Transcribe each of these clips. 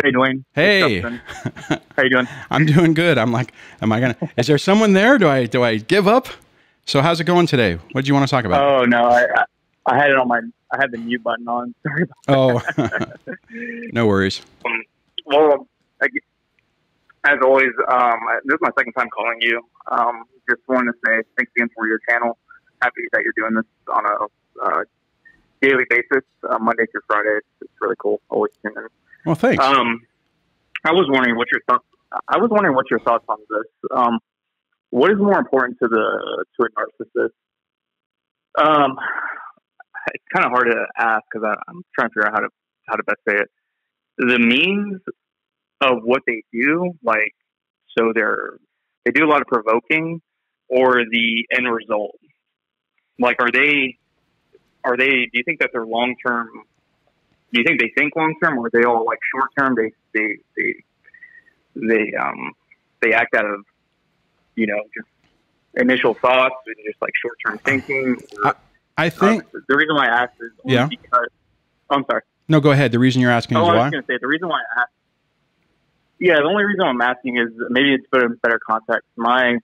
Hey, Duane. Hey. How you doing? I'm doing good. I'm like, is there someone there? Do I give up? So how's it going today? What did you want to talk about? Oh, no, I had it on I had the mute button on. Sorry about that. No worries. Well, as always, this is my second time calling you. Just wanted to say thanks again for your channel. Happy that you're doing this on a daily basis, Monday through Friday. It's really cool. Always tune in. Well, thanks. I was wondering what your thoughts. I was wondering what your thoughts on this. What is more important to a narcissist? It's kind of hard to ask because I'm trying to figure out how to best say it. The means of what they do, like, so they do a lot of provoking, or the end result. Like, do you think that they're long term? Do you think they think long term, or are they all like short term? They act out of, just initial thoughts and just like short term thinking. I think the reason why I asked is because I'm sorry. No, go ahead. The reson you're asking is why? I was going to say the reason why I asked. Yeah, the only reason I'm asking is maybe it's put in better context. So I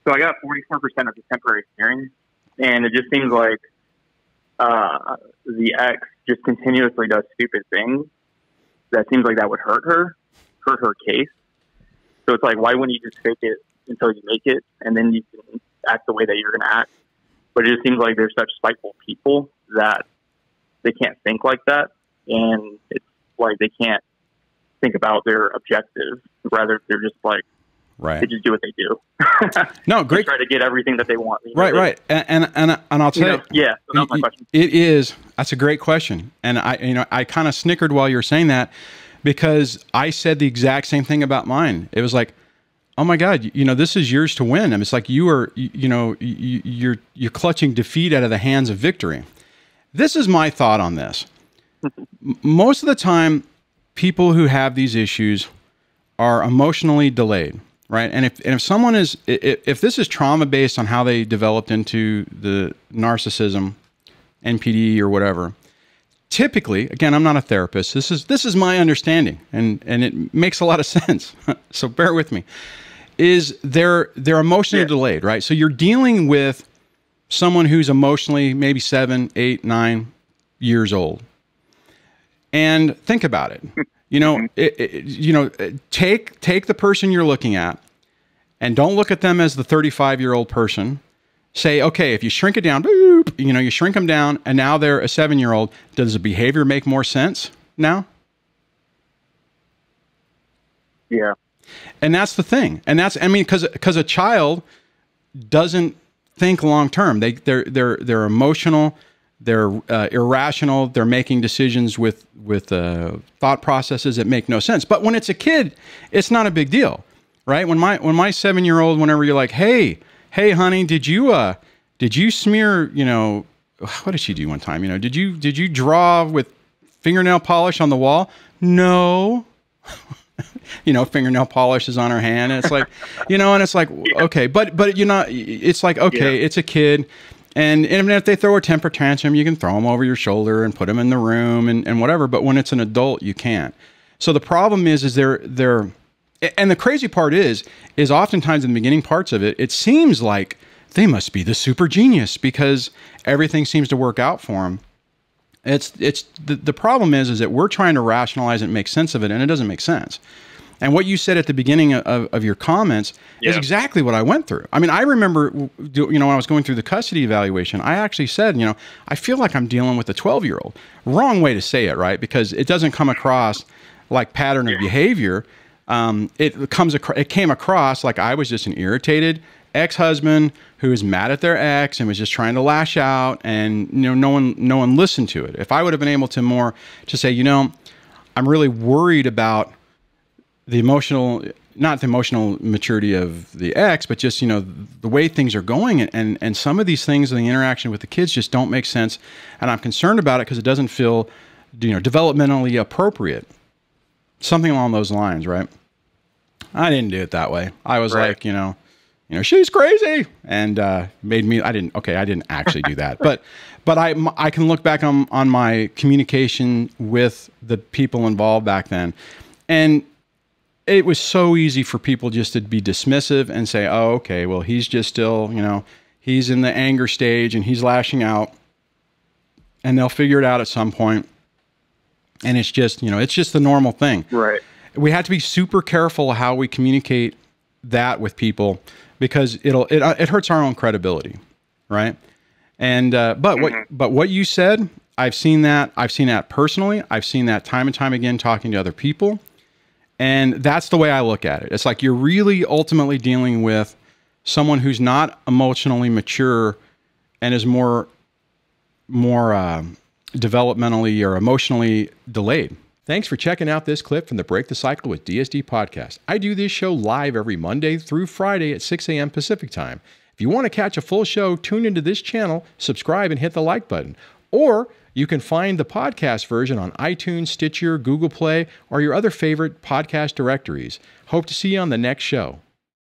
got 44% of the temporary hearing, and it just seems like the ex just continuously does stupid things that seems like that would hurt her case. So it's like, why wouldn't you just fake it until you make it, and then you can act the way that you're going to act? But it just seems like they're such spiteful people that they can't think like that, and it's like they can't think about their objectives. Rather, they're just like, right. They just do what they do. No, great. They try to get everything that they want. Right. And I'll tell you. Yeah. So that was my question. That's a great question. And I kind of snickered while you were saying that, because I said the exact same thing about mine. It was like, oh my God, this is yours to win. I mean, it's like you're clutching defeat out of the hands of victory. This is my thought on this. Most of the time, people who have these issues are emotionally delayed, right? And if someone is, if this is trauma based on how they developed into the narcissism, NPD or whatever, typically, again, I'm not a therapist. This is my understanding, and it makes a lot of sense. So bear with me. Is they're emotionally delayed, right? So you're dealing with someone who's emotionally maybe 7, 8, 9 years old, and think about it. Take the person you're looking at, and don't look at them as the 35-year-old person. Say, okay, if you shrink it down, boop, you shrink them down, and now they're a 7-year-old. Does the behavior make more sense now? Yeah. And that's the thing. And because a child doesn't think long term. They're emotional. They're irrational. They're making decisions with thought processes that make no sense. But when it's a kid, it's not a big deal, right? When my 7-year-old, whenever you're like, hey, honey, did you smear, what did she do one time? Did you draw with fingernail polish on the wall? No. Fingernail polish is on her hand. And it's like, and it's like, okay, but it's like, okay, it's a kid. And even if they throw a temper tantrum, you can throw them over your shoulder and put them in the room and whatever. But when it's an adult, you can't. So the problem is they're, and the crazy part is oftentimes in the beginning parts of it, it seems like they must be the super genius because everything seems to work out for them. The problem is that we're trying to rationalize it and make sense of it, and it doesn't make sense. And what you said at the beginning of your comments is exactly what I went through. I mean, I remember, when I was going through the custody evaluation, I actually said, I feel like I'm dealing with a 12-year-old. Wrong way to say it, right? Because it doesn't come across like pattern of behavior. It came across like I was just an irritated ex-husband who was mad at their ex and was just trying to lash out, and no one listened to it. If I would have been able to say, I'm really worried about not the emotional maturity of the ex, but just, the way things are going. And some of these things in the interaction with the kids just don't make sense. And I'm concerned about it because it doesn't feel, developmentally appropriate. Something along those lines, right? I didn't do it that way. I was like, she's crazy, and made me. I didn't actually do that, but I can look back on my communication with the people involved back then, and it was so easy for people just to be dismissive and say, oh, okay, well, he's just still, he's in the anger stage and he's lashing out, and they'll figure it out at some point. And it's just, it's just the normal thing. Right. We have to be super careful how we communicate that with people, because it hurts our own credibility. Right. And, but what you said, I've seen that personally. I've seen that time and time again, talking to other people. And that's the way I look at it. It's like you're really ultimately dealing with someone who's not emotionally mature and is more developmentally or emotionally delayed. Thanks for checking out this clip from the Break the Cycle with DSD podcast. I do this show live every Monday through Friday at 6 a.m. Pacific time. If you want to catch a full show, tune into this channel, subscribe, and hit the like button. Or you can find the podcast version on iTunes, Stitcher, Google Play, or your other favorite podcast directories. Hope to see you on the next show.